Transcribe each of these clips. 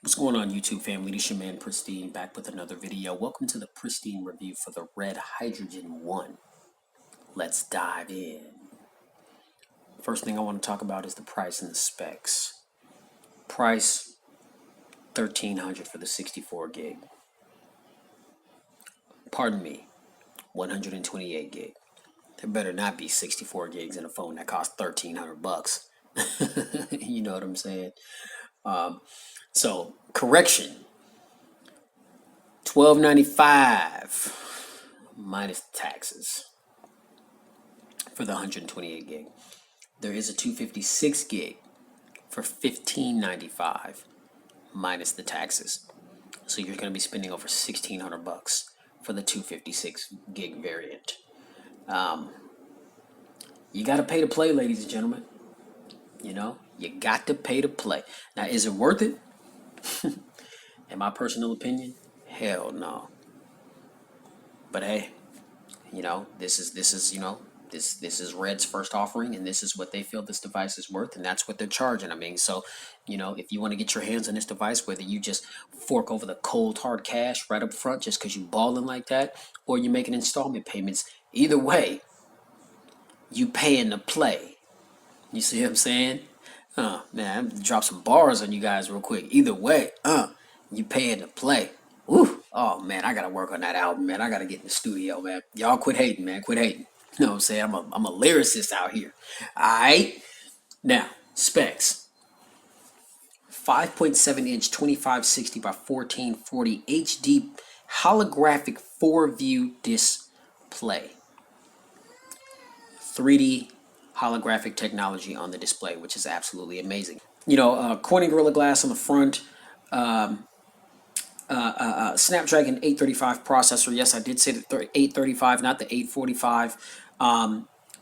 What's going on, YouTube family? This your man Pristine back with another video. Welcome to the Pristine review for the Red Hydrogen 1. Let's dive in. First thing I want to talk about is the price and the specs. Price $1,300 for the 64 gig. Pardon me, 128 gig. There better not be 64 gigs in a phone that costs $1,300. You know what I'm saying? So correction. $1,295 minus taxes for the 128 gig. There is a 256 gig for $1,595 minus the taxes. So you're going to be spending over $1,600 for the 256 gig variant. You got to pay to play, ladies and gentlemen. You know, you got to pay to play. Now, is it worth it? In my personal opinion, hell no. But hey, you know, this is Red's first offering, and this is what they feel this device is worth, and that's what they're charging. I mean, so, you know, if you want to get your hands on this device, whether you just fork over the cold hard cash right up front just because you balling like that, or you're making installment payments, either way, you paying to play. You see what I'm saying? Man, drop some bars on you guys real quick. Either way, you paying to play. Woo. Oh man, I gotta work on that album, man. I gotta get in the studio, man. Y'all quit hating, man. Quit hating. You know what I'm saying? I'm a lyricist out here. Alright. Now, specs. 5.7-inch 2560 by 1440 HD holographic 4-view display. 3D holographic technology on the display, which is absolutely amazing. You know, Corning Gorilla Glass on the front, Snapdragon 835 processor. Yes, I did say the 835, not the 845.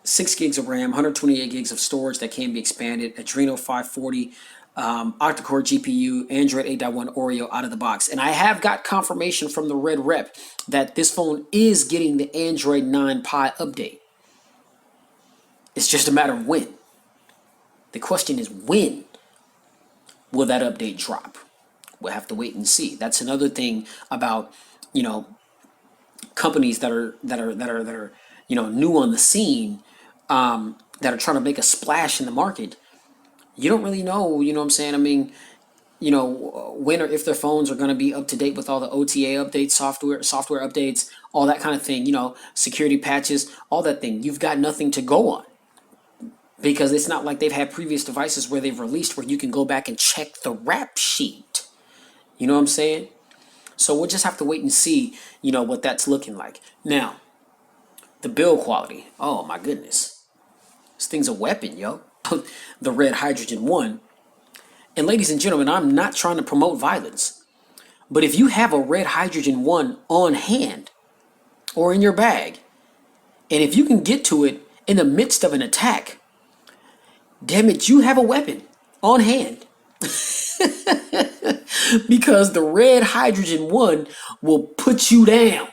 6 gigs of RAM, 128 gigs of storage that can be expanded. Adreno 540, octa-core GPU, Android 8.1 Oreo out of the box. And I have got confirmation from the Red rep that this phone is getting the Android 9 Pie update. It's just a matter of when. The question is, when will that update drop? We'll have to wait and see. That's another thing about, you know, companies that are you know, new on the scene, that are trying to make a splash in the market. You don't really know, you know what I'm saying? I mean, you know, when or if their phones are going to be up to date with all the OTA updates, software updates, all that kind of thing, you know, security patches, all that thing. You've got nothing to go on. Because it's not like they've had previous devices where they've released where you can go back and check the rap sheet. You know what I'm saying? So we'll just have to wait and see, you know, what that's looking like. Now, the build quality. Oh my goodness. This thing's a weapon, yo. The Red Hydrogen 1. And ladies and gentlemen, I'm not trying to promote violence. But if you have a Red Hydrogen 1 on hand or in your bag, and if you can get to it in the midst of an attack, damn it, you have a weapon on hand. Because the Red Hydrogen 1 will put you down.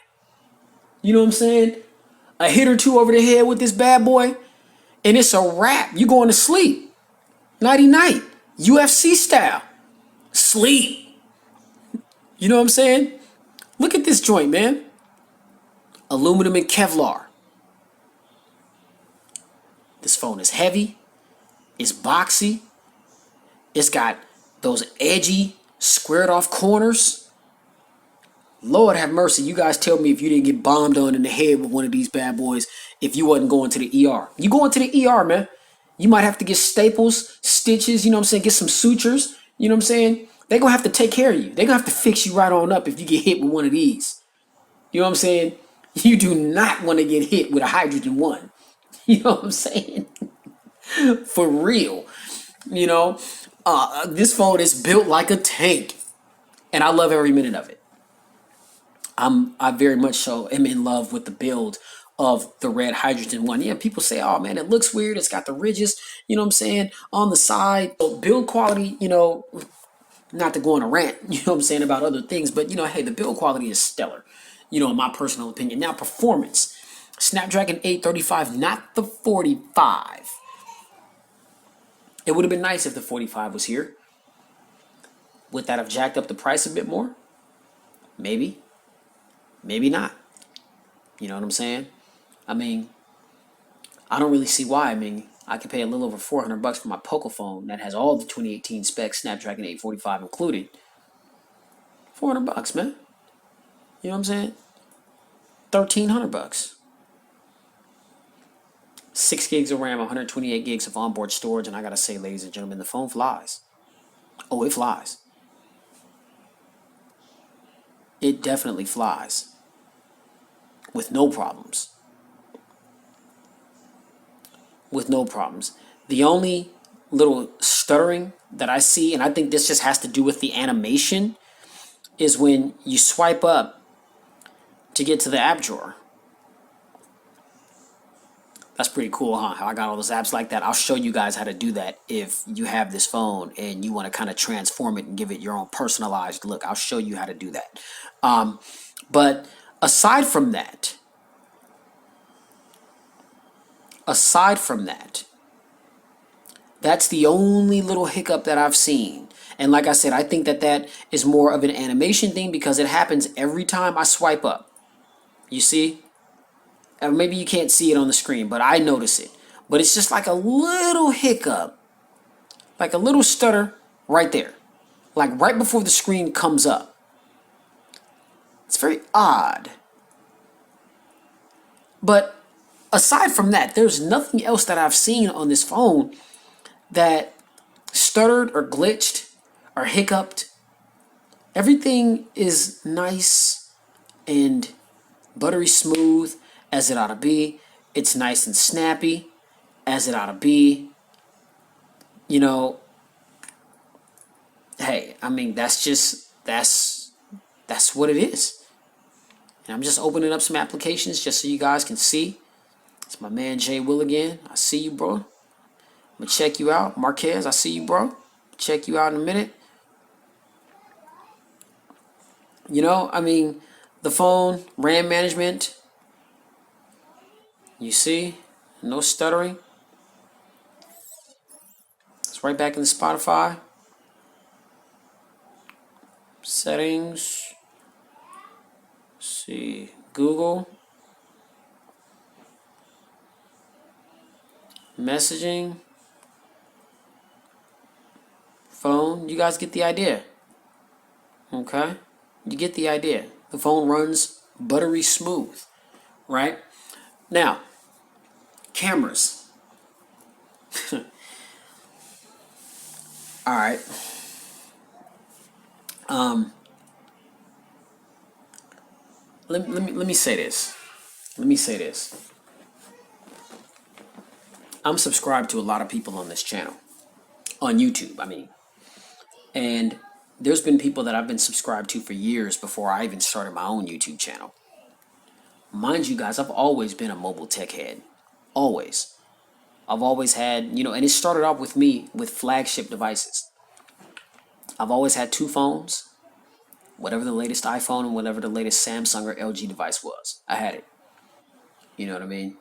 You know what I'm saying? A hit or two over the head with this bad boy, and it's a wrap. You going to sleep. Nighty night. UFC style. Sleep. You know what I'm saying? Look at this joint, man. Aluminum and Kevlar. This phone is heavy. It's boxy. It's got those edgy, squared off corners. Lord have mercy. You guys tell me if you didn't get bombed on in the head with one of these bad boys if you wasn't going to the ER. You going to the ER, man. You might have to get staples, stitches, you know what I'm saying? Get some sutures, you know what I'm saying? They're going to have to take care of you. They're going to have to fix you right on up if you get hit with one of these. You know what I'm saying? You do not want to get hit with a Hydrogen 1. You know what I'm saying? For real. You know, this phone is built like a tank, and I love every minute of it. I very much so am in love with the build of the Red Hydrogen 1. Yeah, people say, oh man, it looks weird. It's got the ridges, you know what I'm saying, on the side. So build quality, you know, not to go on a rant, you know what I'm saying, about other things, but you know, hey, the build quality is stellar, you know, in my personal opinion. Now, performance. Snapdragon 835, not the 45. It would have been nice if the 45 was here. Would that have jacked up the price a bit more? Maybe, maybe not. You know what I'm saying? I mean, I don't really see why. I mean, I could pay a little over $400 for my Poco phone that has all the 2018 specs, Snapdragon 845 included. $400, man. You know what I'm saying? $1,300. 6 gigs of RAM, 128 gigs of onboard storage, and I gotta say, ladies and gentlemen, the phone flies. Oh, it flies. It definitely flies. With no problems. With no problems. The only little stuttering that I see, and I think this just has to do with the animation, is when you swipe up to get to the app drawer. That's pretty cool, huh? How I got all those apps like that. I'll show you guys how to do that if you have this phone and you want to kind of transform it and give it your own personalized look. I'll show you how to do that. But aside from that, that's the only little hiccup that I've seen. And like I said, I think that that is more of an animation thing because it happens every time I swipe up. You see? Maybe you can't see it on the screen, but I notice it. But it's just like a little hiccup, like a little stutter right there, like right before the screen comes up. It's very odd. But aside from that, there's nothing else that I've seen on this phone that stuttered or glitched or hiccuped. Everything is nice and buttery smooth as it ought to be. It's nice and snappy as it ought to be. You know, hey, I mean, that's what it is. And I'm just opening up some applications just so you guys can see. It's my man Jay Will again. I see you, bro. I'm gonna check you out. Marquez, I see you, bro. Check you out in a minute. You know, I mean, the phone, RAM management, you see, no stuttering. It's right back in the Spotify. Settings. Let's see, Google. Messaging. Phone. You guys get the idea. Okay? You get the idea. The phone runs buttery smooth, right? Now, cameras. All right. Let me say this. Let me say this. I'm subscribed to a lot of people on this channel, on YouTube, I mean. And there's been people that I've been subscribed to for years before I even started my own YouTube channel. Mind you guys, I've always been a mobile tech head. Always. I've always had, you know, and it started off with me with flagship devices. I've always had two phones, whatever the latest iPhone and whatever the latest Samsung or LG device was. I had it. You know what I mean?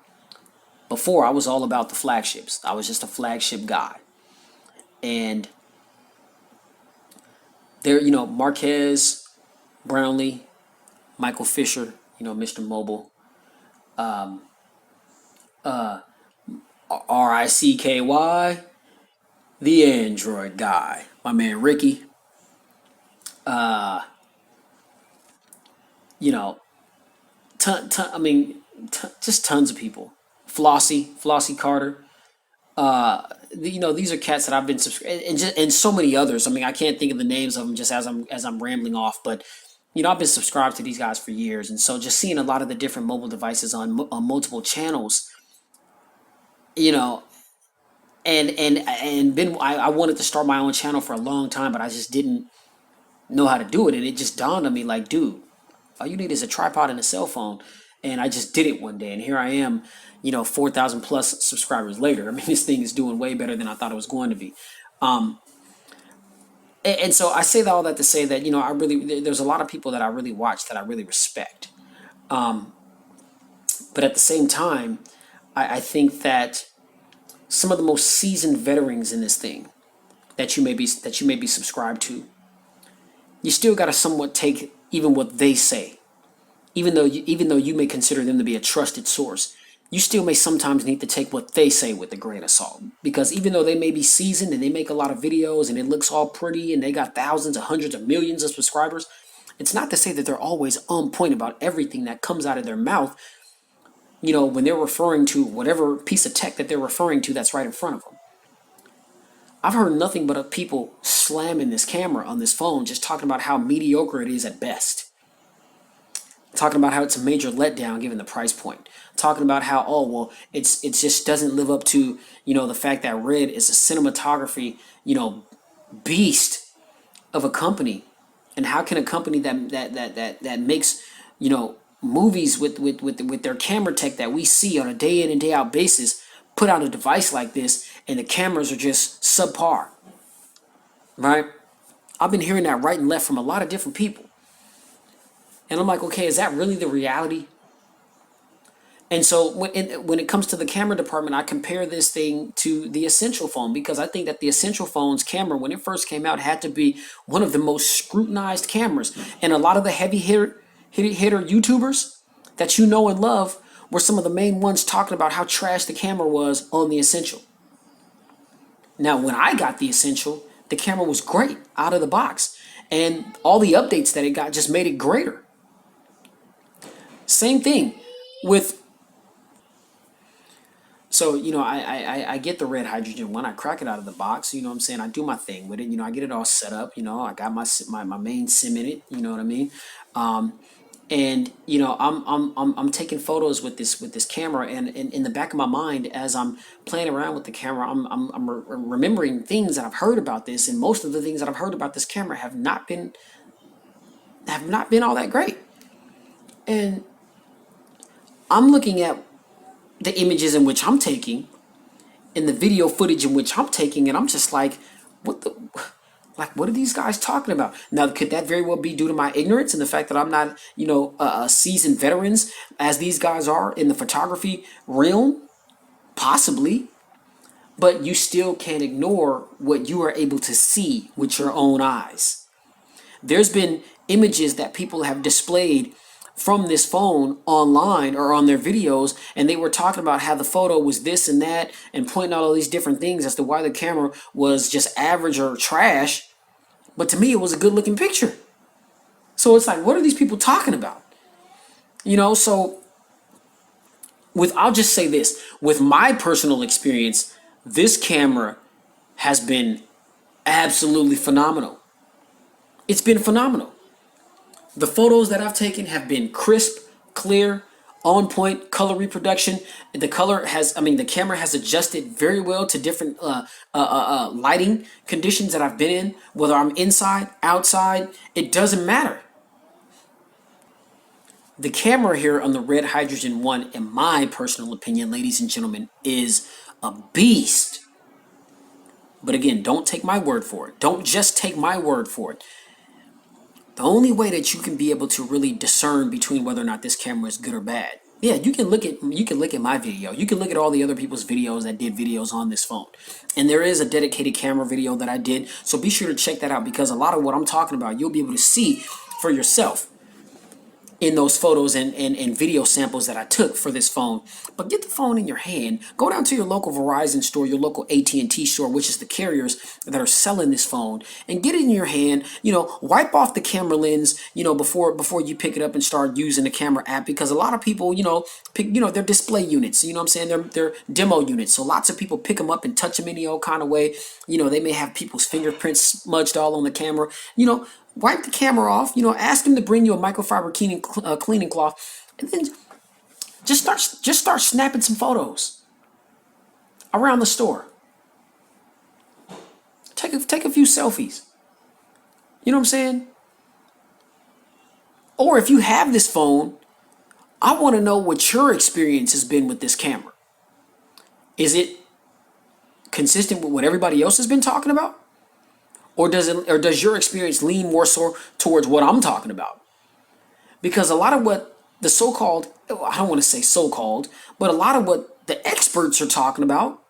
Before, I was all about the flagships. I was just a flagship guy. And there, you know, Marquez, Brownlee, Michael Fisher, you know, Mr. Mobile, RICKY, the Android guy, my man Ricky, you know, just tons of people. Flossie Carter. You know, these are cats that I've been subscribed, and so many others. I mean, I can't think of the names of them just as I'm rambling off, but you know, I've been subscribed to these guys for years, and so just seeing a lot of the different mobile devices on multiple channels, you know, and been I wanted to start my own channel for a long time, but I just didn't know how to do it, and it just dawned on me like, dude, all you need is a tripod and a cell phone. And I just did it one day, and here I am, you know, 4,000 plus subscribers later. I mean, this thing is doing way better than I thought it was going to be. And so I say all that to say that, you know, there's a lot of people that I really watch that I really respect. But at the same time, I think that some of the most seasoned veterans in this thing that you may be subscribed to, you still got to somewhat take even what they say. Even though you may consider them to be a trusted source, you still may sometimes need to take what they say with a grain of salt. Because even though they may be seasoned and they make a lot of videos and it looks all pretty and they got thousands or hundreds of millions of subscribers, it's not to say that they're always on point about everything that comes out of their mouth, when they're referring to whatever piece of tech that they're referring to that's right in front of them. I've heard nothing but of people slamming this camera on this phone, just talking about how mediocre it is at best. Talking about how it's a major letdown given the price point. Talking about how, oh, well, it just doesn't live up to, the fact that Red is a cinematography, beast of a company. And how can a company that makes, movies with their camera tech that we see on a day in and day out basis put out a device like this and the cameras are just subpar, right? I've been hearing that right and left from a lot of different people. And I'm like, okay, is that really the reality? And so when it comes to the camera department, I compare this thing to the Essential phone, because I think that the Essential phone's camera, when it first came out, had to be one of the most scrutinized cameras. And a lot of the heavy hitter YouTubers that you know and love were some of the main ones talking about how trash the camera was on the Essential. Now, when I got the Essential, the camera was great out of the box. And all the updates that it got just made it greater. Same thing with... So, I get the red hydrogen one. I crack it out of the box. You know what I'm saying? I do my thing with it. I get it all set up. I got my main SIM in it. You know what I mean? And I'm taking photos with this camera, and in the back of my mind, as I'm playing around with the camera, I'm remembering things that I've heard about this, and most of the things that I've heard about this camera have not been all that great. And I'm looking at the images in which I'm taking and the video footage in which I'm taking, and I'm just like, what are these guys talking about? Now, could that very well be due to my ignorance and the fact that I'm not, seasoned veterans as these guys are in the photography realm? Possibly. But you still can't ignore what you are able to see with your own eyes. There's been images that people have displayed from this phone online or on their videos, and they were talking about how the photo was this and that and pointing out all these different things as to why the camera was just average or trash. But to me, it was a good looking picture. So it's like, what are these people talking about? So I'll just say this, with my personal experience, this camera has been absolutely phenomenal. It's been phenomenal. The photos that I've taken have been crisp, clear, on point color reproduction. The camera has adjusted very well to different lighting conditions that I've been in, whether I'm inside, outside, it doesn't matter. The camera here on the Red Hydrogen 1, in my personal opinion, ladies and gentlemen, is a beast. But again, don't take my word for it. Don't just take my word for it. The only way that you can be able to really discern between whether or not this camera is good or bad, yeah, you can look at my video. You can look at all the other people's videos that did videos on this phone. And there is a dedicated camera video that I did, so be sure to check that out, because a lot of what I'm talking about, you'll be able to see for yourself in those photos and video samples that I took for this phone. But get the phone in your hand, go down to your local Verizon store, your local AT&T store, which is the carriers that are selling this phone, and get it in your hand. Wipe off the camera lens, before you pick it up and start using the camera app, because a lot of people, pick, they're display units, you know what I'm saying? They're demo units. So lots of people pick them up and touch them any old kind of way. They may have people's fingerprints smudged all on the camera. Wipe the camera off, ask them to bring you a microfiber cleaning cloth, and then just start snapping some photos around the store. Take a few selfies. You know what I'm saying? Or if you have this phone, I want to know what your experience has been with this camera. Is it consistent with what everybody else has been talking about? Or does your experience lean more so towards what I'm talking about? Because a lot of what the so-called, I don't want to say so-called, but a lot of what the experts are talking about,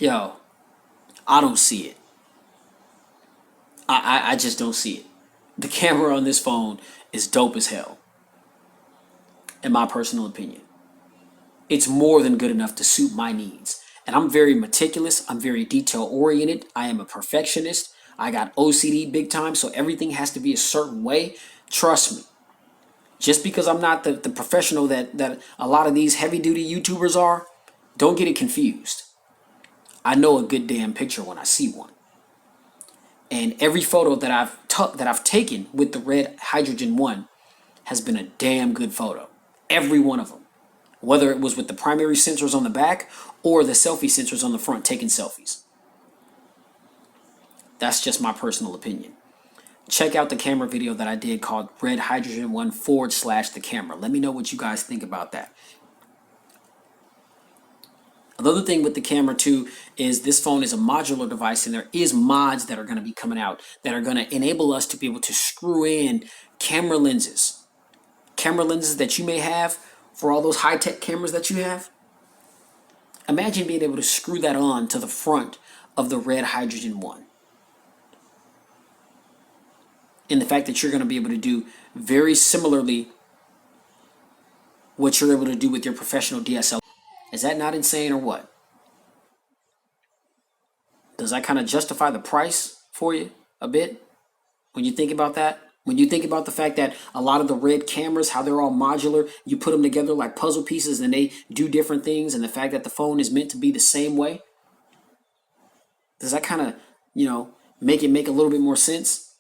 I don't see it. I just don't see it. The camera on this phone is dope as hell, in my personal opinion. It's more than good enough to suit my needs. And I'm very meticulous. I'm very detail oriented. I am a perfectionist. I got OCD big time, so everything has to be a certain way. Trust me. Just because I'm not the professional that a lot of these heavy duty YouTubers are, don't get it confused. I know a good damn picture when I see one. And every photo that I've taken with the red hydrogen one has been a damn good photo. Every one of them. Whether it was with the primary sensors on the back or the selfie sensors on the front taking selfies. That's just my personal opinion. Check out the camera video that I did called Red Hydrogen 1 / the camera. Let me know what you guys think about that. Another thing with the camera too is this phone is a modular device, and there is mods that are going to be coming out that are going to enable us to be able to screw in camera lenses. Camera lenses that you may have for all those high-tech cameras that you have. Imagine being able to screw that on to the front of the Red Hydrogen 1. And the fact that you're going to be able to do very similarly what you're able to do with your professional DSLR. Is that not insane or what? Does that kind of justify the price for you a bit when you think about that? When you think about the fact that a lot of the red cameras, how they're all modular, you put them together like puzzle pieces and they do different things, and the fact that the phone is meant to be the same way, does that kind of, make it make a little bit more sense?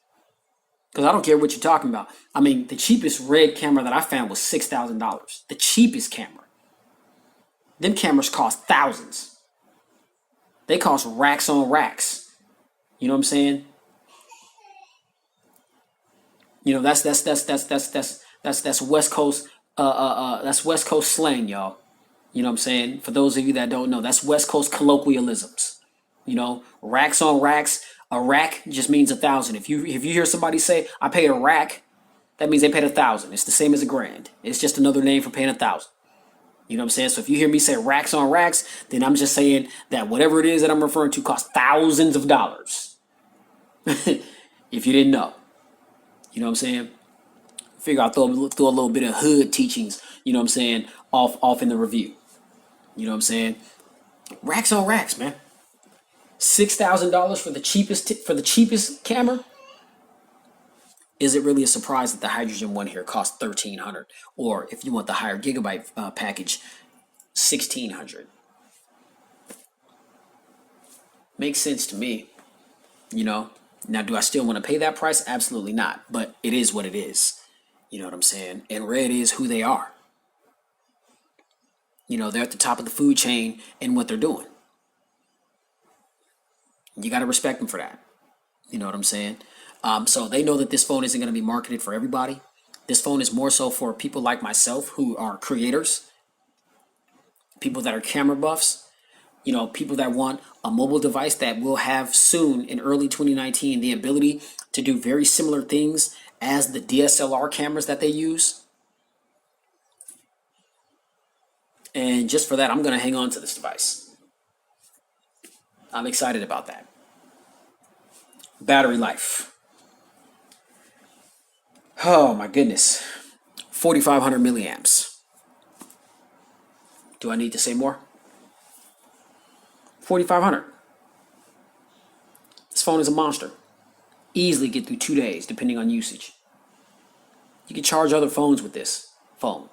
Because I don't care what you're talking about. I mean, the cheapest red camera that I found was $6,000. The cheapest camera. Them cameras cost thousands. They cost racks on racks. You know what I'm saying? That's West Coast that's West Coast slang, y'all. You know what I'm saying? For those of you that don't know, that's West Coast colloquialisms. Racks on racks. A rack just means 1,000. If you hear somebody say I paid a rack, that means they paid 1,000. It's the same as a grand. It's just another name for paying 1,000. You know what I'm saying? So if you hear me say racks on racks, then I'm just saying that whatever it is that I'm referring to costs thousands of dollars. If you didn't know. You know what I'm saying? Figure I'll throw a little bit of hood teachings, you know what I'm saying, off in the review. You know what I'm saying? Racks on racks, man. $6,000 for the cheapest camera? Is it really a surprise that the Hydrogen one here costs $1,300? Or if you want the higher gigabyte package, $1,600? Makes sense to me, Now, do I still want to pay that price? Absolutely not. But it is what it is. You know what I'm saying? And Red is who they are. They're at the top of the food chain in what they're doing. You got to respect them for that. You know what I'm saying? So they know that this phone isn't going to be marketed for everybody. This phone is more so for people like myself who are creators, people that are camera buffs, people that want a mobile device that will have soon in early 2019 the ability to do very similar things as the DSLR cameras that they use. And just for that, I'm going to hang on to this device. I'm excited about that. Battery life. Oh my goodness. 4,500 milliamps. Do I need to say more? 4,500. This phone is a monster. Easily get through 2 days depending on usage. You can charge other phones with this phone.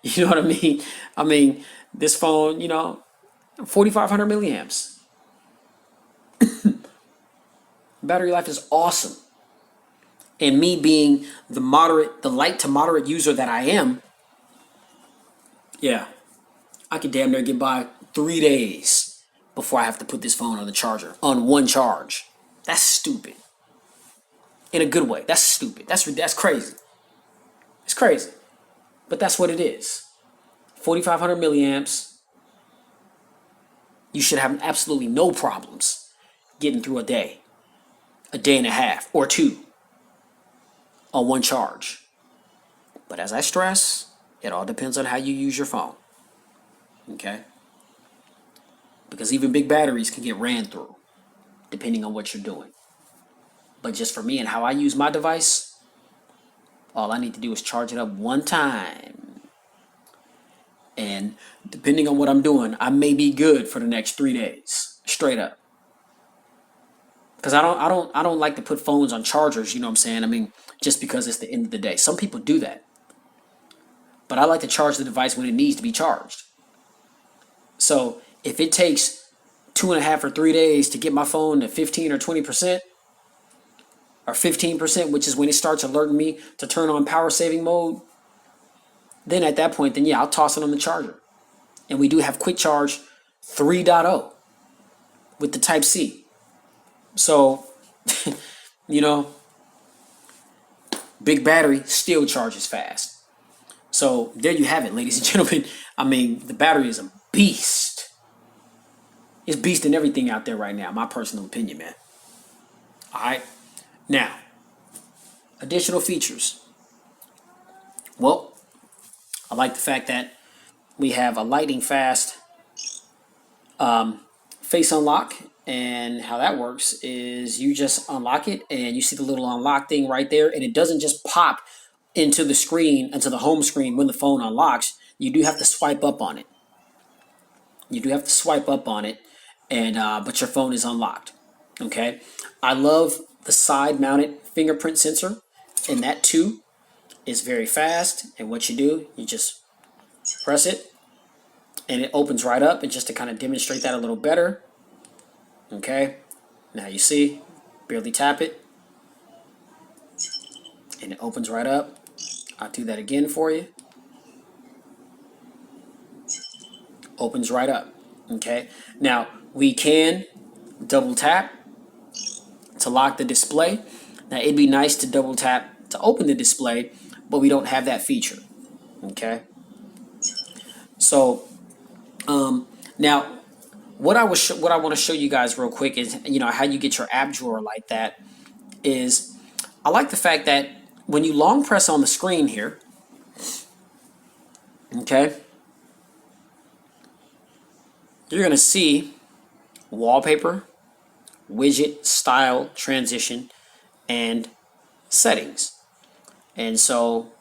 You know what I mean? I mean, this phone, 4,500 milliamps. Battery life is awesome. And me being the light to moderate user that I am, yeah, I could damn near get by 3 days before I have to put this phone on the charger, on one charge. That's stupid. In a good way. That's stupid. That's crazy. It's crazy. But that's what it is. 4,500 milliamps. You should have absolutely no problems getting through a day and a half, or two on one charge. But as I stress, it all depends on how you use your phone. Okay? Because even big batteries can get ran through, depending on what you're doing. But just for me and how I use my device, all I need to do is charge it up one time. And depending on what I'm doing, I may be good for the next 3 days, straight up. Because I don't like to put phones on chargers, you know what I'm saying? I mean, just because it's the end of the day. Some people do that. But I like to charge the device when it needs to be charged. So if it takes 2.5 or 3 days to get my phone to 15 or 20%, or 15%, which is when it starts alerting me to turn on power saving mode, then at that point, then yeah, I'll toss it on the charger. And we do have quick charge 3.0 with the type C. So, you know, big battery still charges fast. So there you have it, ladies and gentlemen. I mean, the battery is a beast. It's beasting everything out there right now, my personal opinion, man. All right. Now, additional features. Well, I like the fact that we have a lightning fast face unlock. And how that works is you just unlock it and you see the little unlock thing right there. And it doesn't just pop into the screen, into the home screen when the phone unlocks. You do have to swipe up on it. You do have to swipe up on it, and but your phone is unlocked. Okay. I love the side mounted fingerprint sensor, and that too is very fast. And what you do, you just press it and it opens right up. And just to kind of demonstrate that a little better, okay, now you see, barely tap it and it opens right up. I'll do that again for you. Opens right up. Okay, now we can double tap to lock the display. Now it'd be nice to double tap to open the display, but we don't have that feature. Okay, so now what I want to show you guys real quick is, you know, how you get your app drawer like that. Is I like the fact that when you long press on the screen here, okay, you're gonna see wallpaper, widget, style, transition, and settings. And so,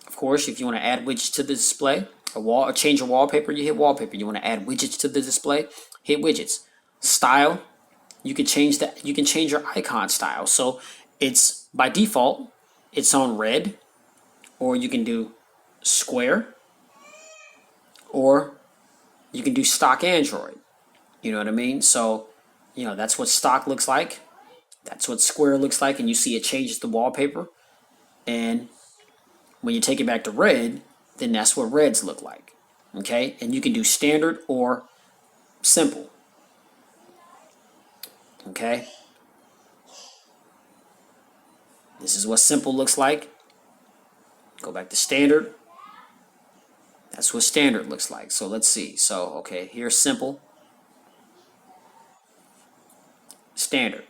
of course, if you want to add widgets to the display, or change your wallpaper, you hit wallpaper. You want to add widgets to the display, hit widgets. Style, you can change that. You can change your icon style. So it's by default, it's on red, or you can do square, or you can do stock Android. You know what I mean? So, you know, that's what stock looks like. That's what square looks like. And you see it changes the wallpaper. And when you take it back to red, then that's what reds look like. Okay? And you can do standard or simple. Okay? This is what simple looks like. Go back to standard. That's what standard looks like. So let's see. So, okay, here's simple. Standard.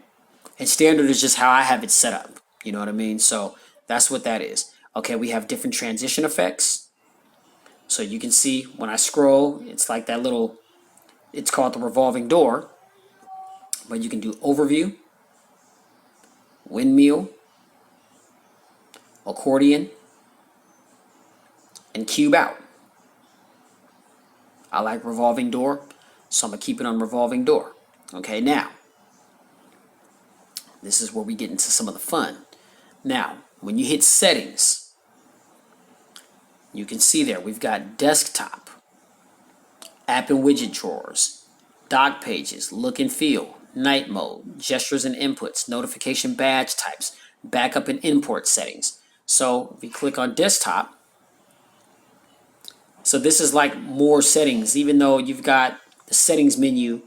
And standard is just how I have it set up. You know what I mean? So that's what that is. Okay, we have different transition effects. So you can see when I scroll, it's like that little, it's called the revolving door. But you can do overview, windmill, accordion, and cube out. I like revolving door, so I'm going to keep it on revolving door. Okay, now, this is where we get into some of the fun. Now, when you hit settings, you can see there we've got desktop, app and widget drawers, dock pages, look and feel, night mode, gestures and inputs, notification badge types, backup and import settings. So if we click on desktop, so this is like more settings, even though you've got the settings menu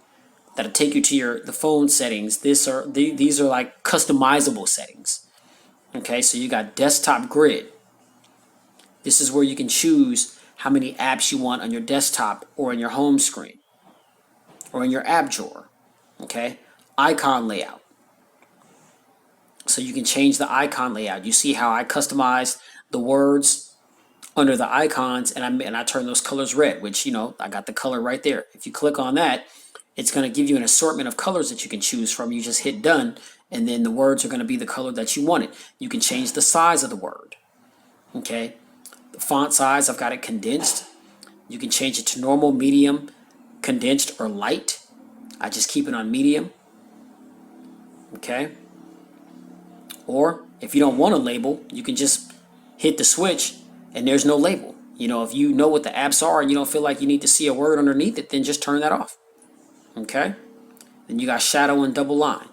that'll take you to the phone settings. These are like customizable settings. Okay, so you got desktop grid. This is where you can choose how many apps you want on your desktop or in your home screen or in your app drawer. Okay, icon layout. So you can change the icon layout. You see how I customized the words under the icons, and I turn those colors red, which, you know, I got the color right there. If you click on that, it's going to give you an assortment of colors that you can choose from. You just hit done, and then the words are going to be the color that you want it. You can change the size of the word. Okay, the font size, I've got it condensed. You can change it to normal, medium, condensed, or light. I just keep it on medium. Okay, or if you don't want a label, you can just hit the switch and there's no label. You know, if you know what the apps are and you don't feel like you need to see a word underneath it, then just turn that off. Okay, then you got shadow and double line.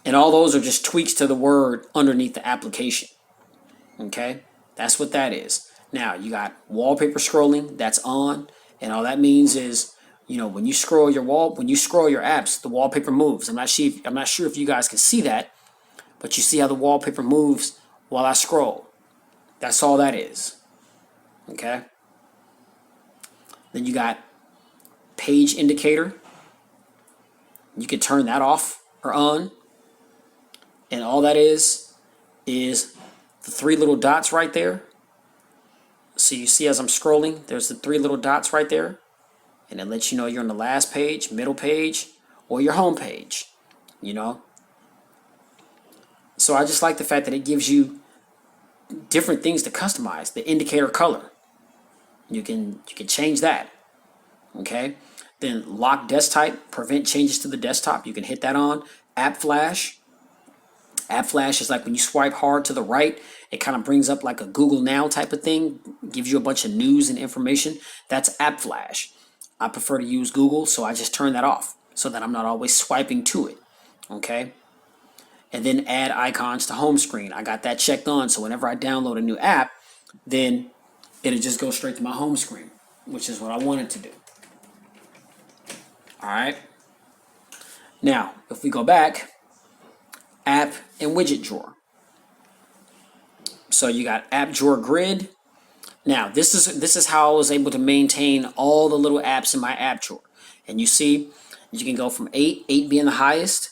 And all those are just tweaks to the word underneath the application. Okay, that's what that is. Now you got wallpaper scrolling, that's on, and all that means is, you know, when you scroll your apps, the wallpaper moves. I'm not sure if you guys can see that, but you see how the wallpaper moves while I scroll. That's all that is. Okay. Then you got page indicator. You can turn that off or on. And all that is the three little dots right there. So you see as I'm scrolling, there's the three little dots right there. And it lets you know you're on the last page, middle page, or your home page, you know. So I just like the fact that it gives you different things to customize. The indicator color, you can change that. Okay. Then lock desktop, prevent changes to the desktop. You can hit that on. App flash. App flash is like when you swipe hard to the right, it kind of brings up like a Google Now type of thing, gives you a bunch of news and information. That's app flash. I prefer to use Google, so I just turn that off so that I'm not always swiping to it. Okay. And then add icons to home screen. I got that checked on, so whenever I download a new app, then it'll just go straight to my home screen, which is what I want it to do. All right. Now, if we go back, app and widget drawer. So you got app drawer grid. Now, this is how I was able to maintain all the little apps in my app drawer. And you see, you can go from 8 being the highest,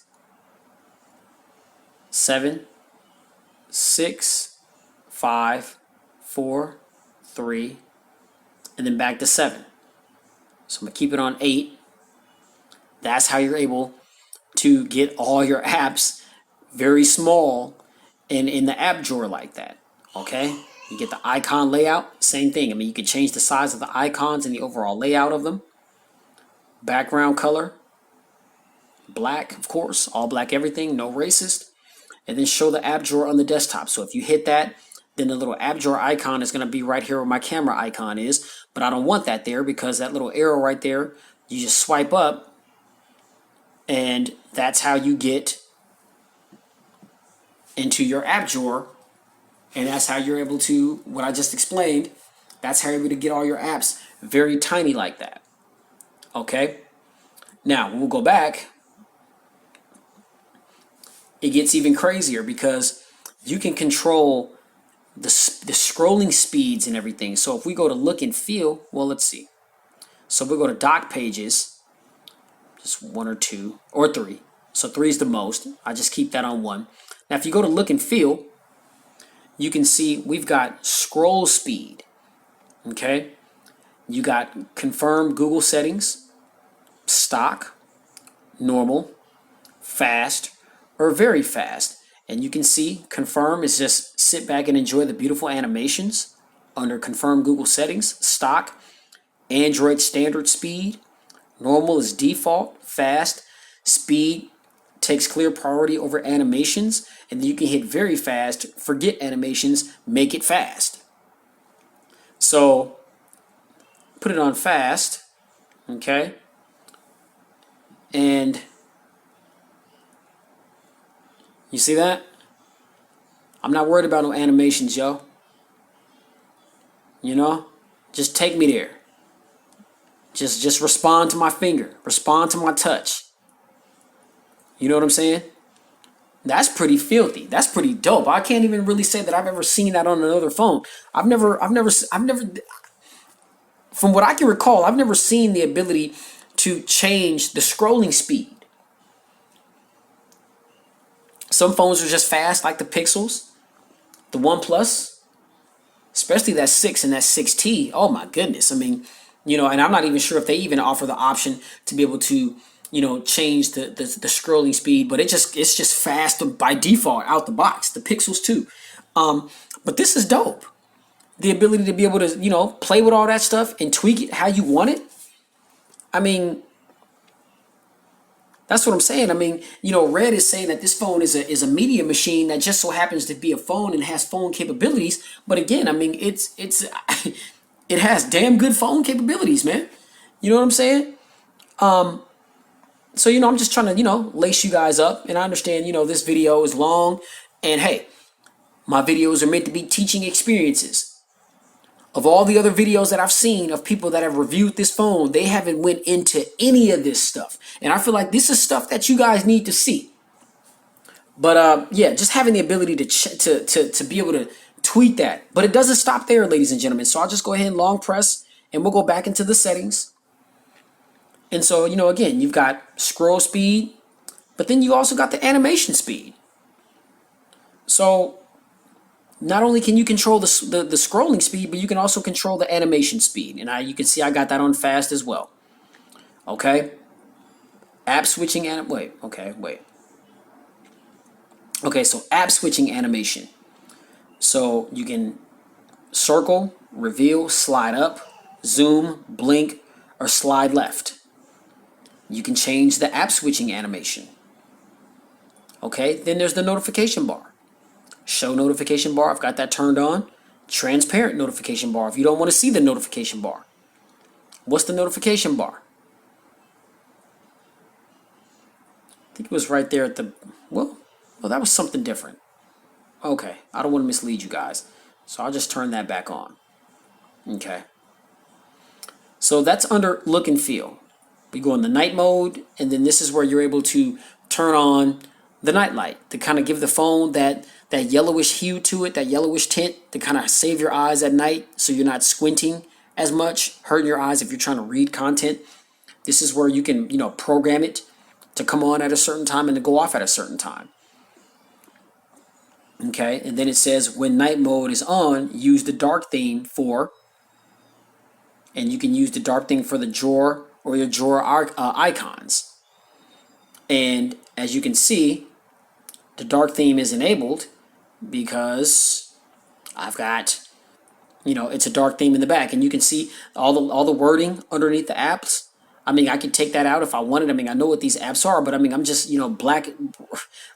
7, 6, 5, 4, 3, and then back to 7. So I'm going to keep it on 8. That's how you're able to get all your apps very small and in the app drawer like that. Okay? You get the icon layout, same thing. I mean, you can change the size of the icons and the overall layout of them. Background color, black, of course, all black everything, no racist. And then show the app drawer on the desktop. So if you hit that, then the little app drawer icon is going to be right here where my camera icon is. But I don't want that there because that little arrow right there, you just swipe up, and that's how you get into your app drawer. And that's how you're able to, what I just explained, that's how you're able to get all your apps very tiny like that. Okay? Now, we'll go back. It gets even crazier because you can control the scrolling speeds and everything. So if we go to look and feel, well, let's see. So we'll go to doc pages, just 1 or 2 or 3. So 3 is the most. I just keep that on 1. Now, if you go to look and feel, you can see we've got scroll speed. Okay. You got confirm Google settings, stock, normal, fast, or very fast. And you can see confirm is just sit back and enjoy the beautiful animations. Under confirm Google settings, stock, Android standard speed, normal is default, fast, speed takes clear priority over animations, and then you can hit very fast, forget animations, make it fast. So put it on fast, okay? And you see that? I'm not worried about no animations, yo. You know? Just take me there. Just respond to my finger. Respond to my touch. You know what I'm saying? That's pretty filthy. That's pretty dope. I can't even really say that I've ever seen that on another phone. I've never, from what I can recall, I've never seen the ability to change the scrolling speed. Some phones are just fast, like the Pixels, the OnePlus, especially that 6 and that 6T. Oh my goodness. I mean, you know, and I'm not even sure if they even offer the option to be able to change the scrolling speed, but it's just fast by default out the box. The pixels too. But this is dope. The ability to be able to play with all that stuff and tweak it how you want it. I mean, that's what I'm saying. I mean, Red is saying that this phone is a media machine that just so happens to be a phone and has phone capabilities. But again, I mean, it's it has damn good phone capabilities, man. You know what I'm saying? So I'm just trying to lace you guys up, and I understand this video is long, and hey, my videos are meant to be teaching experiences. Of all the other videos that I've seen of people that have reviewed this phone, they haven't went into any of this stuff. And I feel like this is stuff that you guys need to see. But yeah, just having the ability to be able to tweet that. But it doesn't stop there, ladies and gentlemen. So I'll just go ahead and long press, and we'll go back into the settings. And so, again, you've got scroll speed, but then you also got the animation speed. So not only can you control the scrolling speed, but you can also control the animation speed. And you can see I got that on fast as well. Okay. App switching wait. Okay, so app switching animation. So you can circle, reveal, slide up, zoom, blink, or slide left. You can change the app switching animation. Okay, then there's the notification bar. Show notification bar, I've got that turned on. Transparent notification bar if you don't want to see the notification bar. What's the notification bar? I think it was right there at the, well, that was something different. Okay, I don't want to mislead you guys. So I'll just turn that back on. Okay. So that's under look and feel. We go in the night mode, and then this is where you're able to turn on the night light to kind of give the phone that yellowish hue to it, that yellowish tint to kind of save your eyes at night so you're not squinting as much, hurting your eyes if you're trying to read content. This is where you can, program it to come on at a certain time and to go off at a certain time. Okay, and then it says when night mode is on, use the dark theme for, and you can use the dark theme for the drawer or your drawer icons. And as you can see, the dark theme is enabled because I've got, it's a dark theme in the back, and you can see all the wording underneath the apps. I mean, I could take that out if I wanted. I mean, I know what these apps are, but I mean, I'm just,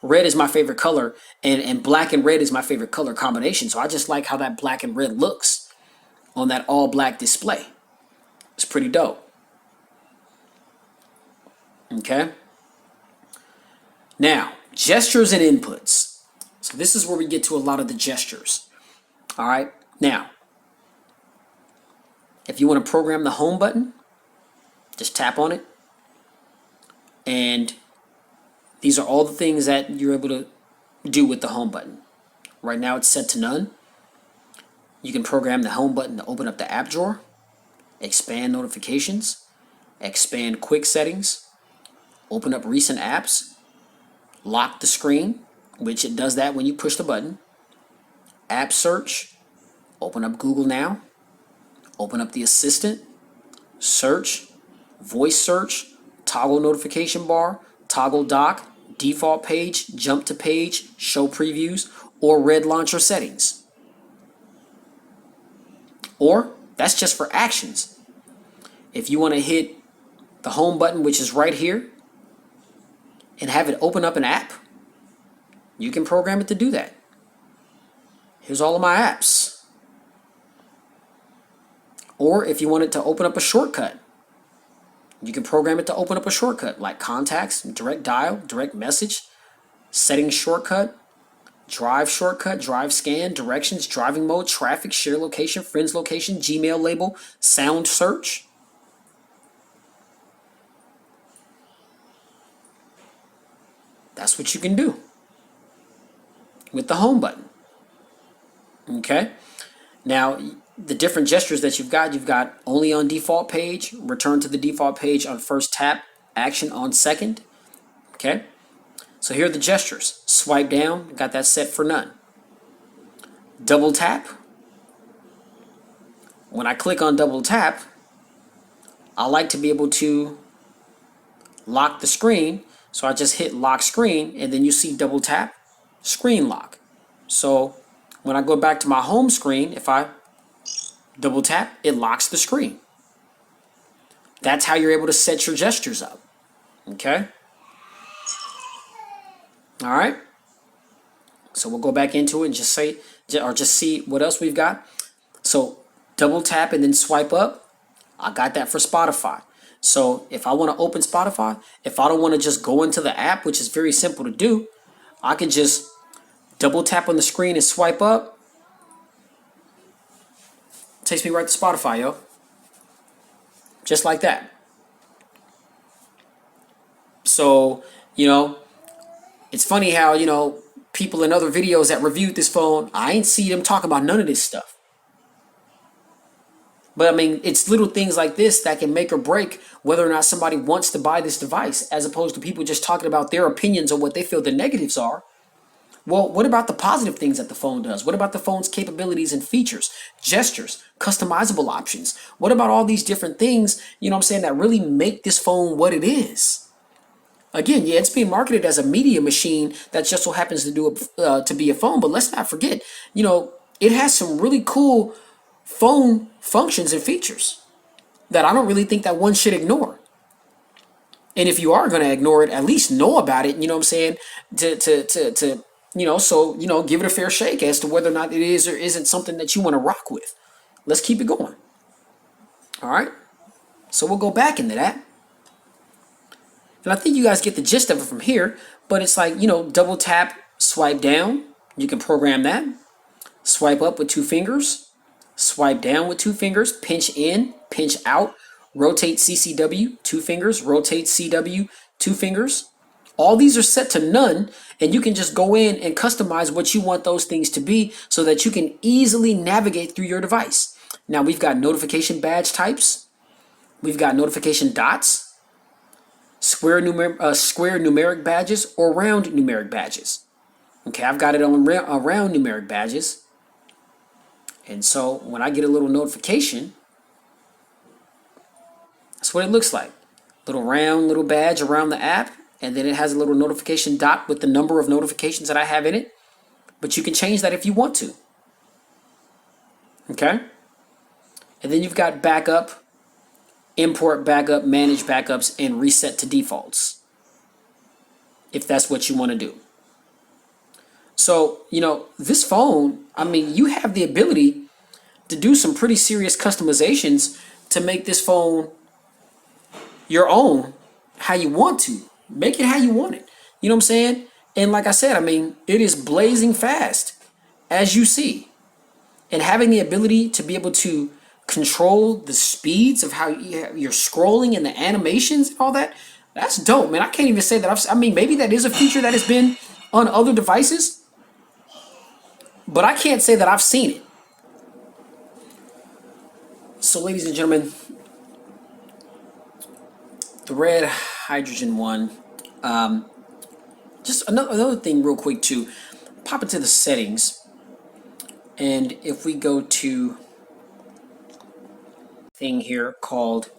red is my favorite color, and black and red is my favorite color combination. So I just like how that black and red looks on that all black display. It's pretty dope. Okay. Now, gestures and inputs. So this is where we get to a lot of the gestures. All right. Now, if you want to program the home button, just tap on it. And these are all the things that you're able to do with the home button. Right now it's set to none. You can program the home button to open up the app drawer, expand notifications, expand quick settings, open up recent apps, lock the screen, which it does that when you push the button, app search, open up Google Now, open up the assistant, search, voice search, toggle notification bar, toggle dock, default page, jump to page, show previews, or red launcher settings. Or that's just for actions. If you want to hit the home button, which is right here, and have it open up an app, you can program it to do that. Here's all of my apps. Or if you want it to open up a shortcut, you can program it to open up a shortcut like contacts, direct dial, direct message, settings shortcut, drive shortcut, drive scan, directions, driving mode, traffic, share location, friends location, Gmail label, sound search. That's what you can do with the home button. Okay. Now, the different gestures that you've got only on default page, return to the default page on first tap, action on second. Okay. So here are the gestures. Swipe down, got that set for none. Double tap. When I click on double tap, I like to be able to lock the screen. So I just hit lock screen, and then you see double tap, screen lock. So when I go back to my home screen, if I double tap, it locks the screen. That's how you're able to set your gestures up. Okay? All right? So we'll go back into it and just say, or just see what else we've got. So double tap and then swipe up. I got that for Spotify. So if I want to open Spotify, if I don't want to just go into the app, which is very simple to do, I can just double tap on the screen and swipe up. Takes me right to Spotify, yo. Just like that. So, it's funny how, people in other videos that reviewed this phone, I ain't see them talking about none of this stuff. But I mean, it's little things like this that can make or break whether or not somebody wants to buy this device, as opposed to people just talking about their opinions on what they feel the negatives are. Well, what about the positive things that the phone does? What about the phone's capabilities and features, gestures, customizable options? What about all these different things, that really make this phone what it is? Again, yeah, it's being marketed as a media machine that just so happens to be a phone. But let's not forget, it has some really cool phone functions and features that I don't really think that one should ignore. And if you are going to ignore it, at least know about it. You know what I'm saying? Give it a fair shake as to whether or not it is or isn't something that you want to rock with. Let's keep it going. All right. So we'll go back into that. And I think you guys get the gist of it from here, but it's like, double tap, swipe down. You can program that. Swipe up with 2 fingers. Swipe down with 2 fingers. Pinch in, pinch out. Rotate CCW, 2 fingers. Rotate CW, 2 fingers. All these are set to none, and you can just go in and customize what you want those things to be so that you can easily navigate through your device. Now we've got notification badge types. We've got notification dots. Square numeric badges or round numeric badges. Okay, I've got it on round numeric badges. And so when I get a little notification, that's what it looks like. Little round little badge around the app, and then it has a little notification dot with the number of notifications that I have in it. But you can change that if you want to. Okay? And then you've got backup, import backup, manage backups, and reset to defaults, if that's what you want to do. So, this phone, I mean, you have the ability to do some pretty serious customizations to make this phone your own, how you want to. Make it how you want it. You know what I'm saying? And like I said, I mean, it is blazing fast, as you see. And having the ability to be able to control the speeds of how you're scrolling and the animations and all that, that's dope, man. I can't even say that maybe that is a feature that has been on other devices, but I can't say that I've seen it. So ladies and gentlemen, the red hydrogen one, just another thing real quick too, pop into the settings, and if we go to thing here called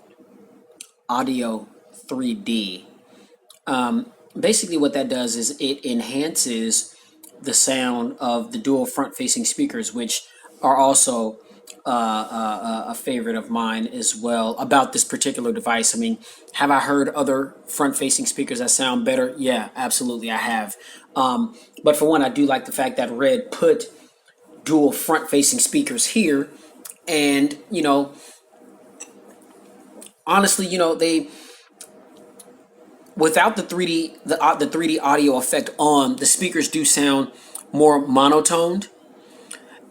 Audio 3D. Basically what that does is it enhances the sound of the dual front-facing speakers, which are also a favorite of mine as well about this particular device. I mean, have I heard other front-facing speakers that sound better? Yeah, absolutely, I have. But for one, I do like the fact that Red put dual front-facing speakers here, and honestly, they, without the 3D the 3D audio effect on, the speakers do sound more monotoned.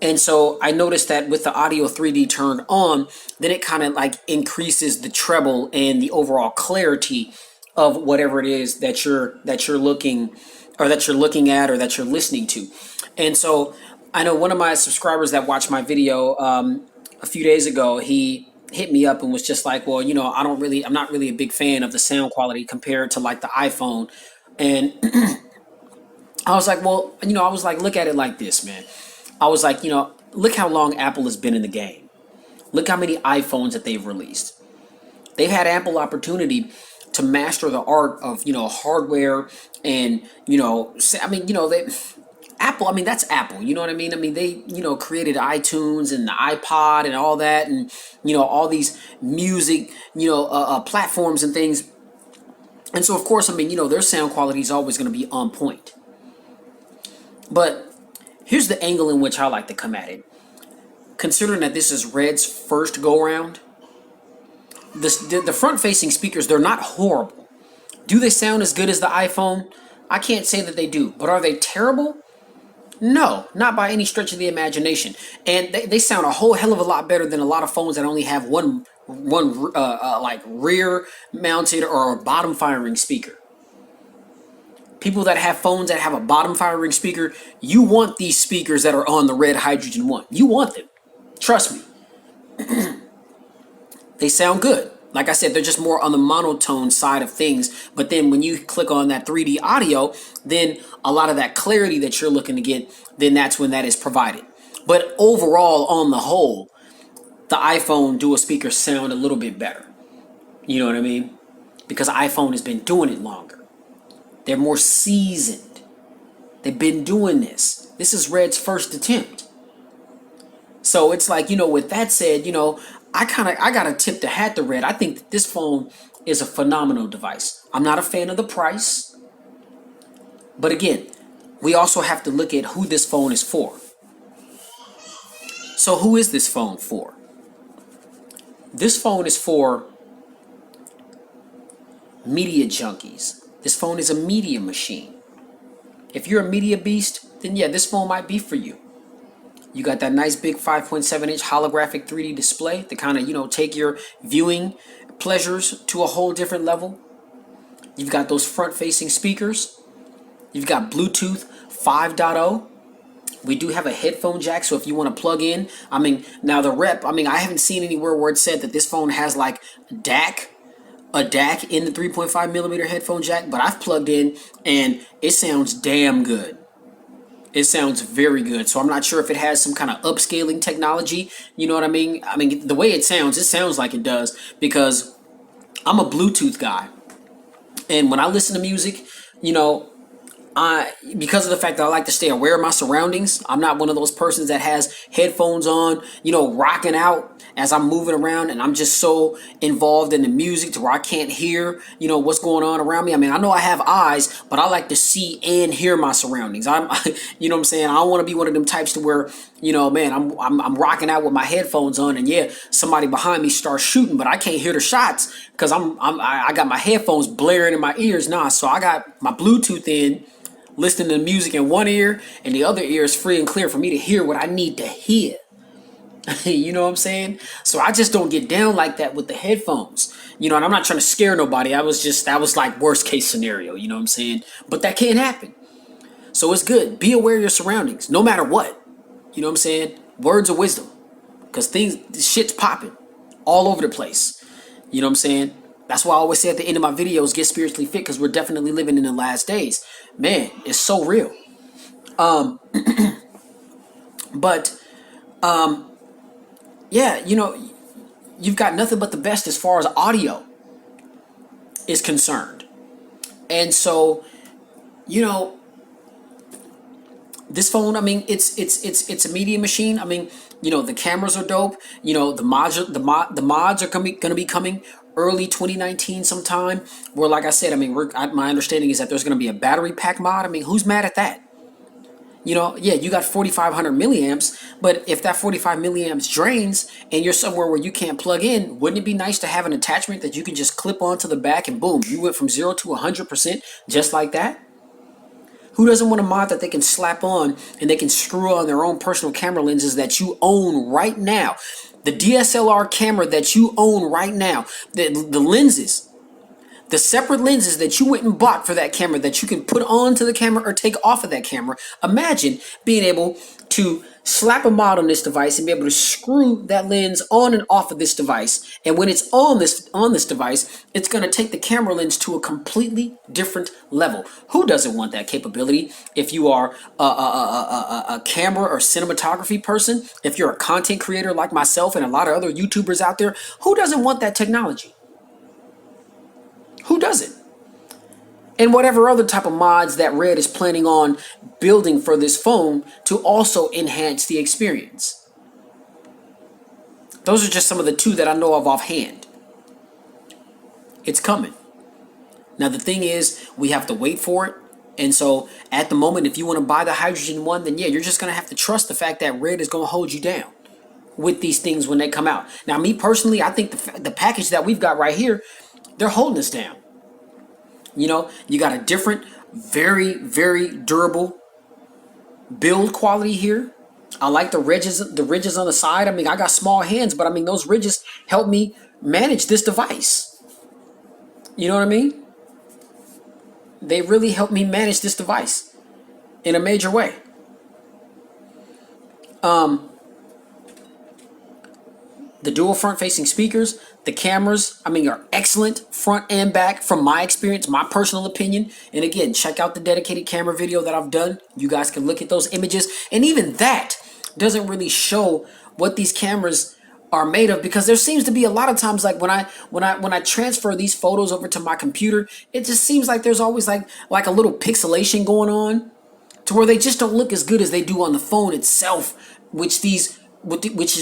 And so I noticed that with the audio 3D turned on, then it kind of like increases the treble and the overall clarity of whatever it is that you're looking at or that you're listening to. And so I know one of my subscribers that watched my video a few days ago, he hit me up and was just like, well, I'm not really a big fan of the sound quality compared to like the iPhone. And I was like, well, look at it like this, man. I was like, look how long Apple has been in the game. Look how many iPhones that they've released. They've had ample opportunity to master the art of, hardware and, I mean, they Apple, I mean, that's Apple, you know what I mean? I mean, they, created iTunes and the iPod and all that, and, all these music, platforms and things. And so, of course, I mean, their sound quality is always going to be on point. But here's the angle in which I like to come at it. Considering that this is Red's first go-around, the front-facing speakers, they're not horrible. Do they sound as good as the iPhone? I can't say that they do. But are they terrible? No, not by any stretch of the imagination. And they sound a whole hell of a lot better than a lot of phones that only have one like rear mounted or bottom firing speaker. People that have phones that have a bottom firing speaker, you want these speakers that are on the Red Hydrogen 1. You want them. Trust me. They sound good. Like I said, they're just more on the monotone side of things. But then when you click on that 3D audio, then a lot of that clarity that you're looking to get, then that's when that is provided. But overall, on the whole, the iPhone dual speakers sound a little bit better. You know what I mean? Because iPhone has been doing it longer. They're more seasoned. They've been doing this. This is Red's first attempt. So it's like, with that said, I got to tip the hat to Red. I think that this phone is a phenomenal device. I'm not a fan of the price. But again, we also have to look at who this phone is for. So who is this phone for? This phone is for media junkies. This phone is a media machine. If you're a media beast, then yeah, this phone might be for you. You got that nice big 5.7-inch holographic 3D display to kind of, take your viewing pleasures to a whole different level. You've got those front-facing speakers. You've got Bluetooth 5.0. We do have a headphone jack, so if you want to plug in, I mean, now the rep, I mean, I haven't seen anywhere where it said that this phone has like a DAC in the 3.5 millimeter headphone jack, but I've plugged in and it sounds damn good. It sounds very good. So I'm not sure if it has some kind of upscaling technology. You know what I mean? I mean, the way it sounds like it does, because I'm a Bluetooth guy. And when I listen to music, because of the fact that I like to stay aware of my surroundings, I'm not one of those persons that has headphones on, rocking out as I'm moving around, and I'm just so involved in the music to where I can't hear, what's going on around me. I mean, I know I have eyes, but I like to see and hear my surroundings. You know what I'm saying? I don't want to be one of them types to where, man, I'm rocking out with my headphones on, and yeah, somebody behind me starts shooting, but I can't hear the shots because I got my headphones blaring in my ears. Nah, so I got my Bluetooth in, listening to music in one ear, and the other ear is free and clear for me to hear what I need to hear. You know what I'm saying? So I just don't get down like that with the headphones. And I'm not trying to scare nobody. That was like worst case scenario, you know what I'm saying? But that can't happen. So it's good. Be aware of your surroundings, no matter what. You know what I'm saying? Words of wisdom. Because shit's popping all over the place. You know what I'm saying? That's why I always say at the end of my videos, get spiritually fit, because we're definitely living in the last days. Man, it's so real. Yeah, you've got nothing but the best as far as audio is concerned. And so, this phone, I mean, it's a media machine. I mean, the cameras are dope. The mods are going to be coming early 2019 sometime. Where, like I said, I mean, my understanding is that there's going to be a battery pack mod. I mean, who's mad at that? Yeah, you got 4,500 milliamps, but if that 45 milliamps drains and you're somewhere where you can't plug in, wouldn't it be nice to have an attachment that you can just clip onto the back and boom, you went from 0 to 100% just like that? Who doesn't want a mod that they can slap on and they can screw on their own personal camera lenses that you own right now? The DSLR camera that you own right now, the lenses, the separate lenses that you went and bought for that camera that you can put onto the camera or take off of that camera. Imagine being able to slap a mod on this device and be able to screw that lens on and off of this device. And when it's on this device, it's going to take the camera lens to a completely different level. Who doesn't want that capability? If you are a camera or cinematography person, if you're a content creator like myself and a lot of other YouTubers out there, who doesn't want that technology? Who doesn't? And whatever other type of mods that Red is planning on building for this phone to also enhance the experience. Those are just some of the two that I know of offhand. It's coming. Now the thing is, we have to wait for it. And so at the moment, if you want to buy the Hydrogen one, then yeah, you're just going to have to trust the fact that Red is going to hold you down with these things when they come out. Now, me personally, I think the package that we've got right here, they're holding us down. You know, you got a different, very, very durable build quality here. I like the ridges on the side. I mean, I got small hands, but I mean, those ridges help me manage this device. You know what I mean? They really help me manage this device in a major way. The dual front-facing speakers, the cameras, I mean, are excellent front and back from my experience, my personal opinion. And again, check out the dedicated camera video that I've done. You guys can look at those images. And even that doesn't really show what these cameras are made of, because there seems to be a lot of times, like when I transfer these photos over to my computer, it just seems like there's always like a little pixelation going on, to where they just don't look as good as they do on the phone itself, which is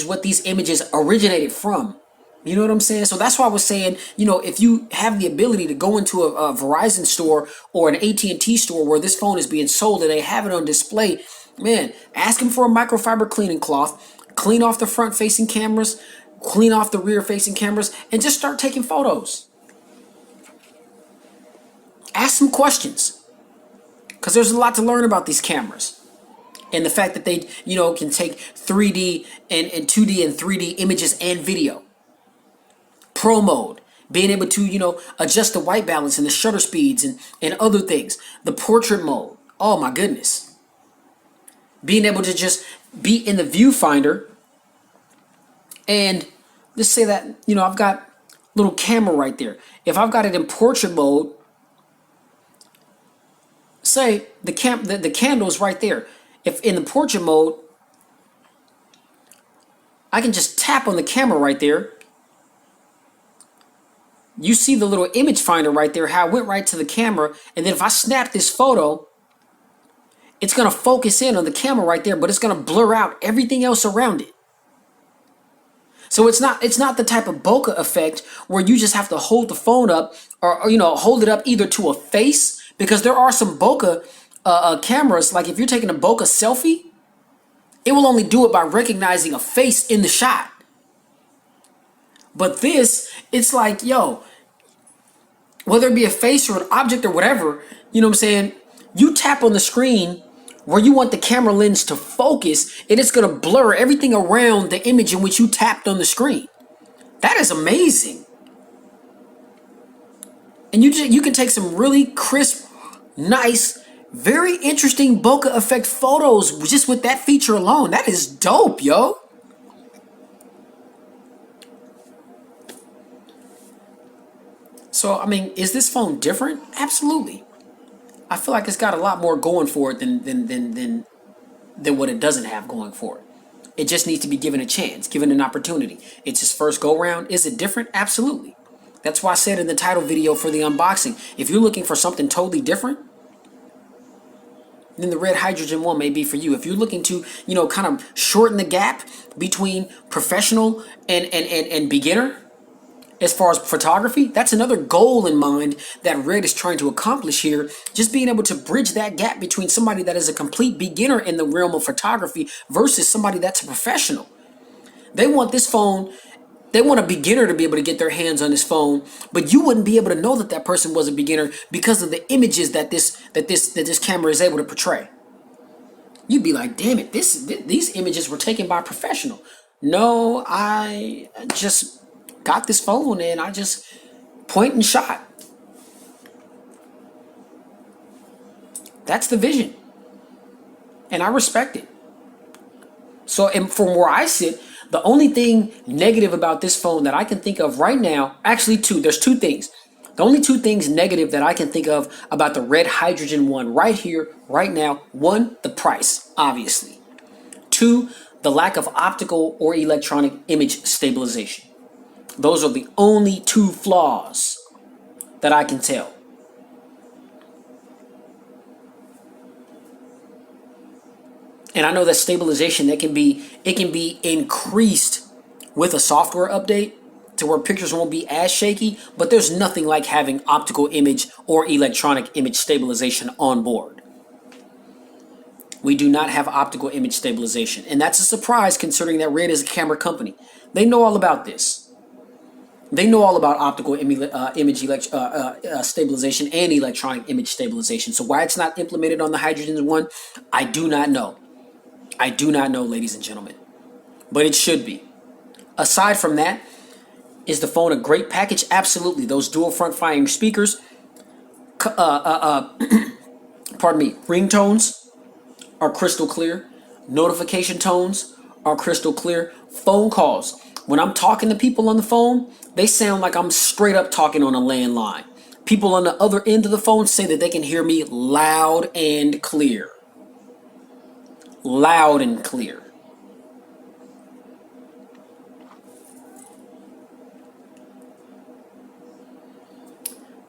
what these images originated from. You know what I'm saying? So that's why I was saying, you know, if you have the ability to go into a Verizon store or an AT&T store where this phone is being sold and they have it on display, man, ask them for a microfiber cleaning cloth, clean off the front-facing cameras, clean off the rear-facing cameras, and just start taking photos. Ask some questions, because there's a lot to learn about these cameras. And the fact that they, you know, can take 3D and 2D and 3D images and video. Pro mode, being able to, you know, adjust the white balance and the shutter speeds and other things. The portrait mode, oh my goodness. Being able to just be in the viewfinder and let's say that, you know, I've got a little camera right there. If I've got it in portrait mode, say the candle is right there. If in the portrait mode, I can just tap on the camera right there. You see the little image finder right there, how it went right to the camera. And then if I snap this photo, it's going to focus in on the camera right there, but it's going to blur out everything else around it. So it's not the type of bokeh effect where you just have to hold the phone up or you know, hold it up either to a face, because there are some bokeh cameras, like if you're taking a bokeh selfie, it will only do it by recognizing a face in the shot. But this, it's like, yo, whether it be a face or an object or whatever, you know what I'm saying? You tap on the screen where you want the camera lens to focus, and it's going to blur everything around the image in which you tapped on the screen. That is amazing. And you can take some really crisp, nice, very interesting bokeh effect photos just with that feature alone. That is dope, yo. So, I mean, is this phone different? Absolutely. I feel like it's got a lot more going for it than what it doesn't have going for it. It just needs to be given a chance, given an opportunity. It's his first go round. Is it different? Absolutely. That's why I said in the title video for the unboxing, if you're looking for something totally different, then the Red Hydrogen one may be for you. If you're looking to, you know, kind of shorten the gap between professional and beginner, as far as photography, that's another goal in mind that Red is trying to accomplish here. Just being able to bridge that gap between somebody that is a complete beginner in the realm of photography versus somebody that's a professional. They want this phone, they want a beginner to be able to get their hands on this phone, but you wouldn't be able to know that that person was a beginner because of the images that this camera is able to portray. You'd be like, damn it, these images were taken by a professional. No, I just got this phone and I just point and shot. That's the vision. And I respect it. So, and from where I sit, the only thing negative about this phone that I can think of right now, actually there's two things. The only two things negative that I can think of about the Red Hydrogen one right here, right now. One, the price, obviously. Two, the lack of optical or electronic image stabilization. Those are the only two flaws that I can tell. And I know that stabilization, it can be increased with a software update to where pictures won't be as shaky, but there's nothing like having optical image or electronic image stabilization on board. We do not have optical image stabilization, and that's a surprise considering that Red is a camera company. They know all about this. They know all about optical image stabilization and electronic image stabilization. So why it's not implemented on the Hydrogen One, I do not know. I do not know, ladies and gentlemen, but it should be. Aside from that, is the phone a great package? Absolutely. Those dual front firing speakers, pardon me, ringtones are crystal clear. Notification tones are crystal clear. Phone calls, when I'm talking to people on the phone, they sound like I'm straight up talking on a landline. People on the other end of the phone say that they can hear me loud and clear. Loud and clear.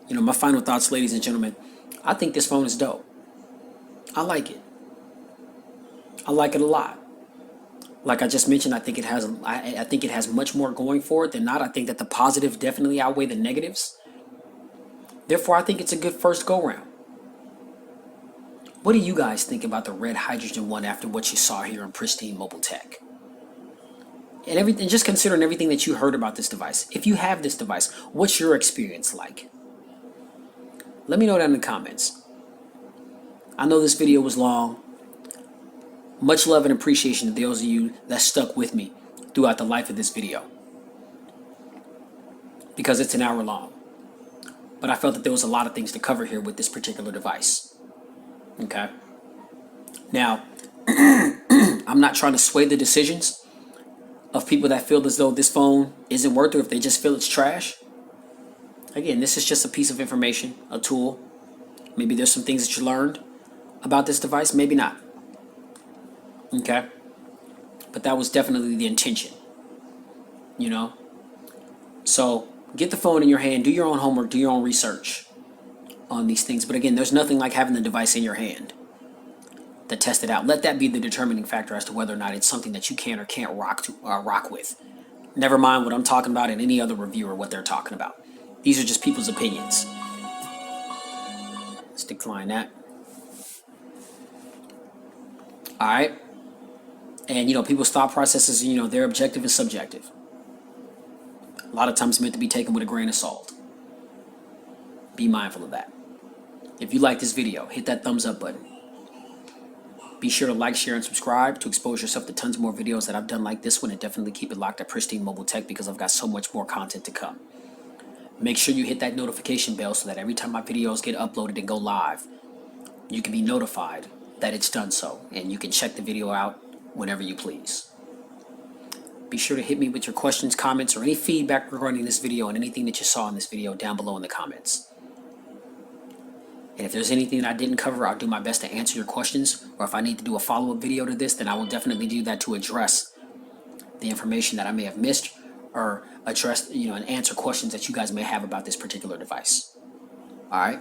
You know, my final thoughts, ladies and gentlemen, I think this phone is dope. I like it. I like it a lot. Like I just mentioned, I think it has much more going for it than not. I think that the positives definitely outweigh the negatives. Therefore, I think it's a good first go round. What do you guys think about the Red Hydrogen One after what you saw here in Pristine Mobile Tech? And everything, just considering everything that you heard about this device. If you have this device, what's your experience like? Let me know that in the comments. I know this video was long. Much love and appreciation to those of you that stuck with me throughout the life of this video, because it's an hour long. But I felt that there was a lot of things to cover here with this particular device. Okay. Now, I'm not trying to sway the decisions of people that feel as though this phone isn't worth it, or if they just feel it's trash. Again, this is just a piece of information, a tool. Maybe there's some things that you learned about this device, maybe not. Okay? But that was definitely the intention. You know? So, get the phone in your hand, do your own homework, do your own research on these things. But again, there's nothing like having the device in your hand to test it out. Let that be the determining factor as to whether or not it's something that you can or can't rock with. Never mind what I'm talking about and any other reviewer what they're talking about. These are just people's opinions. Let's decline that. All right. And, you know, people's thought processes, you know, they're objective and subjective. A lot of times meant to be taken with a grain of salt. Be mindful of that. If you like this video, hit that thumbs up button. Be sure to like, share, and subscribe to expose yourself to tons more videos that I've done like this one, and definitely keep it locked at Pristine Mobile Tech because I've got so much more content to come. Make sure you hit that notification bell so that every time my videos get uploaded and go live, you can be notified that it's done so, and you can check the video out whenever you please. Be sure to hit me with your questions, comments, or any feedback regarding this video and anything that you saw in this video down below in the comments. And if there's anything that I didn't cover, I'll do my best to answer your questions, or if I need to do a follow-up video to this, then I will definitely do that to address the information that I may have missed, or address, you know, and answer questions that you guys may have about this particular device. All right?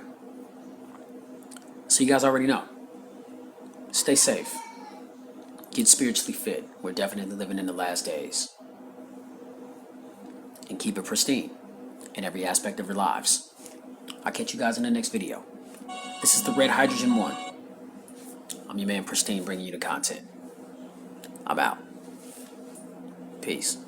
So you guys already know. Stay safe. Get spiritually fit. We're definitely living in the last days. And keep it pristine in every aspect of your lives. I'll catch you guys in the next video. This is the Red Hydrogen One. I'm your man Pristine, bringing you the content. I'm out. Peace.